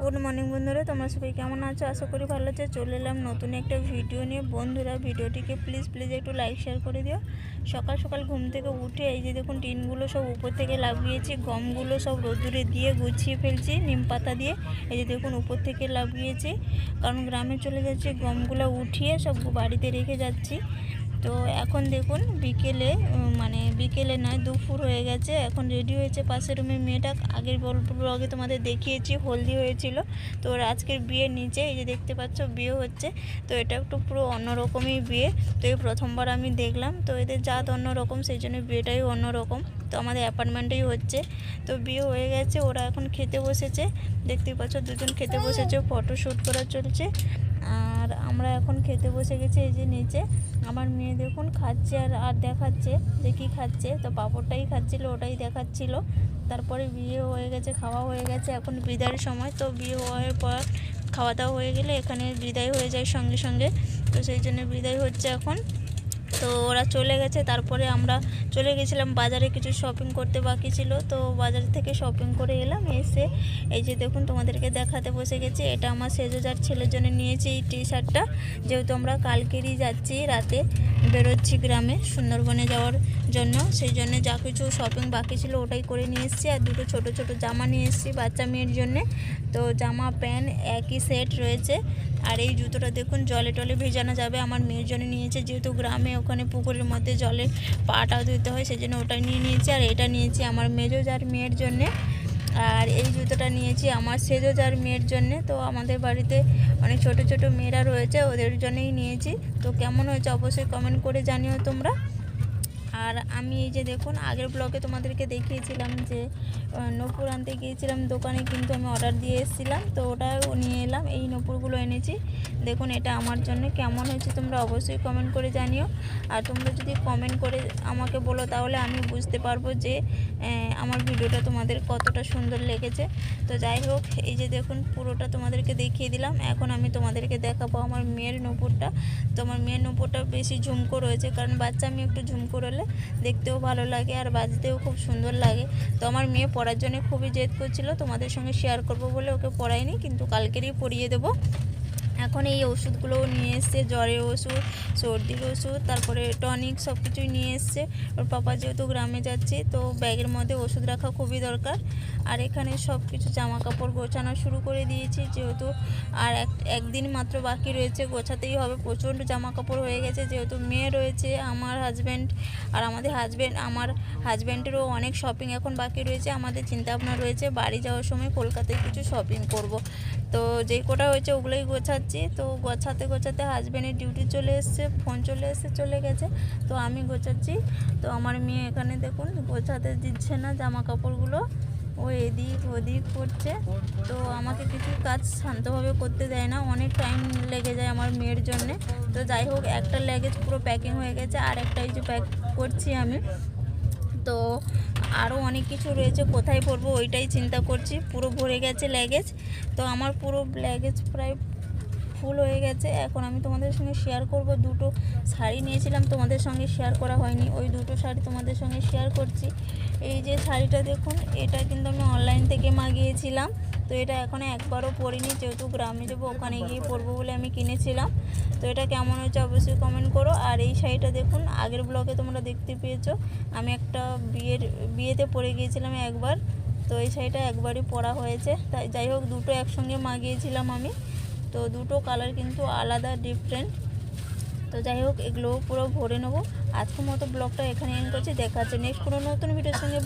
Good morning বন্ধুরা, তোমরা সবাই কেমন আছো? আশা করি ভালো আছে। চলে এলাম নতুন একটা ভিডিও নিয়ে। বন্ধুরা, ভিডিওটিকে প্লিজ একটু লাইক শেয়ার করে দিও। সকাল সকাল ঘুম থেকে উঠে এই যে দেখুন টিনগুলো সব উপর থেকে লাগিয়েছি, গমগুলো সব রোদ্দুরে দিয়ে গুছিয়ে ফেলছি নিম পাতা দিয়ে। এই যে দেখুন উপর থেকে লাগিয়েছি, কারণ গ্রামে চলে যাচ্ছি, গমগুলো উঠিয়ে সব বাড়িতে রেখে যাচ্ছি। তো এখন দেখুন বিকেলে, মানে বিকেলে নয়, দুপুর হয়ে গেছে। এখন রেডি হয়েছে পাশের রুমের মেয়েটা। আগের ব্লগে তোমাদের দেখিয়েছি হলদি হয়েছিল, তো ওর আজকের বিয়ের নিচে এই যে দেখতে পাচ্ছ বিয়ে হচ্ছে। তো এটা একটু পুরো অন্যরকমই বিয়ে। তো এই প্রথমবার আমি দেখলাম, তো এদের জাত অন্যরকম, সেই জন্য বিয়েটাই অন্যরকম। তো আমাদের অ্যাপার্টমেন্টেই হচ্ছে। তো বিয়ে হয়ে গেছে, ওরা এখন খেতে বসেছে। দেখতেই পাচ্ছ দুজন খেতে বসেছে, ফটো শ্যুট করা চলছে। আর আমরা এখন খেতে বসে গেছি। এই যে নিচে আমার মেয়ে দেখুন খাচ্ছে আর দেখাচ্ছে যে কী খাচ্ছে। তো পাঁপড়টাই খাচ্ছিল, ওটাই দেখাচ্ছিল। তারপরে বিয়ে হয়ে গেছে, খাওয়া হয়ে গেছে, এখন বিদায়ের সময়। তো বিয়ে হওয়ার পর খাওয়া দাওয়া হয়ে গেলে এখানে বিদায় হয়ে যায় সঙ্গে সঙ্গে। তো সেই জন্য বিদায় হচ্ছে এখন। তো ওরা চলে গেছে, তারপরে আমরা চলে গেছিলাম বাজারে, কিছু শপিং করতে বাকি ছিল। তো বাজার থেকে শপিং করে এলাম। এসে এই যে দেখুন তোমাদেরকে দেখাতে বসে গেছি। এটা আমার সেজোজার ছেলের জন্য নিয়েছি এই টি শার্টটা, যেহেতু আমরা কালকেরই যাচ্ছি, রাতে বেরোচ্ছি গ্রামে সুন্দরবনে যাওয়ার জন্য। সেই জন্য যা কিছু শপিং বাকি ছিল ওটাই করে নিয়ে এসেছি। আর দুটো ছোট ছোট জামা নিয়ে এসেছি বাচ্চা মেয়ের জন্যে। তো জামা প্যান্ট একই সেট রয়েছে। আর এই জুতোটা দেখুন জলে টলে ভেজানো যাবে, আমার মেয়ের জন্য নিয়েছে, যেহেতু গ্রামে ওখানে পুকুরের মধ্যে জলে পাটা ধুতে হয়, সেই জন্য ওটাই নিয়ে নিয়েছি। আর এটা নিয়েছি আমার মেজোজার মেয়ের জন্যে। আর এই জুতোটা নিয়েছি আমার সেজোজার মেয়ের জন্যে। তো আমাদের বাড়িতে অনেক ছোট ছোট মেয়েরা রয়েছে, ওদের জন্যই নিয়েছি। তো কেমন হয়েছে অবশ্যই কমেন্ট করে জানিও তোমরা। আর আমি এই যে দেখুন আগের ব্লগে তোমাদেরকে দেখিয়েছিলাম যে নূপুর আনতে গিয়েছিলাম দোকানে, কিন্তু আমি অর্ডার দিয়ে এসেছিলাম, তো ওটাও নিয়ে এলাম। এই নূপুরগুলো এনেছি। দেখুন এটা আমার জন্য কেমন হয়েছে তোমরা অবশ্যই কমেন্ট করে জানিও। আর তোমরা যদি কমেন্ট করে আমাকে বলো তাহলে আমি বুঝতে পারবো যে আমার ভিডিওটা তোমাদের কতটা সুন্দর লেগেছে। তো যাই হোক, এই যে দেখুন পুরোটা তোমাদেরকে দেখিয়ে দিলাম। এখন আমি তোমাদেরকে দেখাবো আমার মেয়ের নূপুরটা। তো আমার মেয়ের নূপুরটা বেশি ঝুমকো রয়েছে, কারণ বাচ্চা আমি একটু ঝুমকো রলে দেখতেও ভালো লাগে আর বাজতেও খুব সুন্দর লাগে। তো আমার মেয়ে পড়ার জন্য খুবই জেদ করছিল, তোমাদের সঙ্গে শেয়ার করব বলে ওকে পড়াইনি, কিন্তু কালকেরই পড়িয়ে দেবো। এখন এই ওষুধগুলোও নিয়ে এসছে, জ্বরের ওষুধ, সর্দির ওষুধ, তারপরে টনিক, সব কিছুই নিয়ে এসছে। ওর পাপা যেহেতু গ্রামে যাচ্ছে, তো ব্যাগের মধ্যে ওষুধ রাখা খুবই দরকার। আর এখানে সব কিছু জামা কাপড় গোছানো শুরু করে দিয়েছি, যেহেতু আর একদিন মাত্র বাকি রয়েছে, গোছাতেই হবে। প্রচণ্ড জামা কাপড় হয়ে গেছে, যেহেতু মেয়ে রয়েছে, আমার হাজব্যান্ড আর আমার হাজব্যান্ডেরও অনেক শপিং এখন বাকি রয়েছে। আমাদের চিন্তাভাবনা রয়েছে বাড়ি যাওয়ার সময় কলকাতায় কিছু শপিং করব। তো যেই কটা হয়েছে ওগুলোই গোছাচ্ছি। তো গোছাতে গোছাতে হাজব্যান্ডের ডিউটি চলে এসছে, ফোন চলে গেছে, তো আমি গোছাচ্ছি। তো আমার মেয়ে এখানে দেখুন গোছাতে দিচ্ছে না জামা কাপড়গুলো, ও এদিক ওদিক করছে। তো আমাকে কিছু কাজ শান্তভাবে করতে দেয় না, অনেক টাইম লেগে যায় আমার মেয়ের জন্যে। তো যাই হোক, একটা ল্যাগেজ পুরো প্যাকিং হয়ে গেছে, আর একটাই যে প্যাক করছি আমি। তো আরও অনেক কিছু রয়েছে, কোথায় পরবো ওইটাই চিন্তা করছি। পুরো ভরে গেছে ল্যাগেজ, তো আমার পুরো ল্যাগেজ প্রায় ফুল হয়ে গেছে। এখন আমি তোমাদের সঙ্গে শেয়ার করব, দুটো শাড়ি নিয়েছিলাম, তোমাদের সঙ্গে শেয়ার করা হয়নি, ওই দুটো শাড়ি তোমাদের সঙ্গে শেয়ার করছি। এই যে শাড়িটা দেখুন, এটা কিন্তু আমি অনলাইন থেকে মাগিয়েছিলাম। তো এটা এখনও একবারও পরিনি, যেহেতু গ্রামে যাবো ওখানে গিয়ে পরবো বলে আমি কিনেছিলাম। তো এটা কেমন হয়েছে অবশ্যই কমেন্ট করো। আর এই শাড়িটা দেখুন, আগের ব্লগে তোমরা দেখতে পেয়েছো, আমি একটা বিয়েতে পরে গিয়েছিলাম একবার। তো এই শাড়িটা একবারই পরা হয়েছে। তাই যাই হোক, দুটো একসঙ্গে মাগিয়েছিলাম আমি। তো দুটো কালার কিন্তু আলাদা, ডিফারেন্ট। তো যাই হোক, এগুলো পুরো ভরে নেবো। আজকের মতো ব্লগটা এখানে এন্ড করছি। দেখা হচ্ছে নেক্সট কোনো নতুন ভিডিওর সঙ্গে।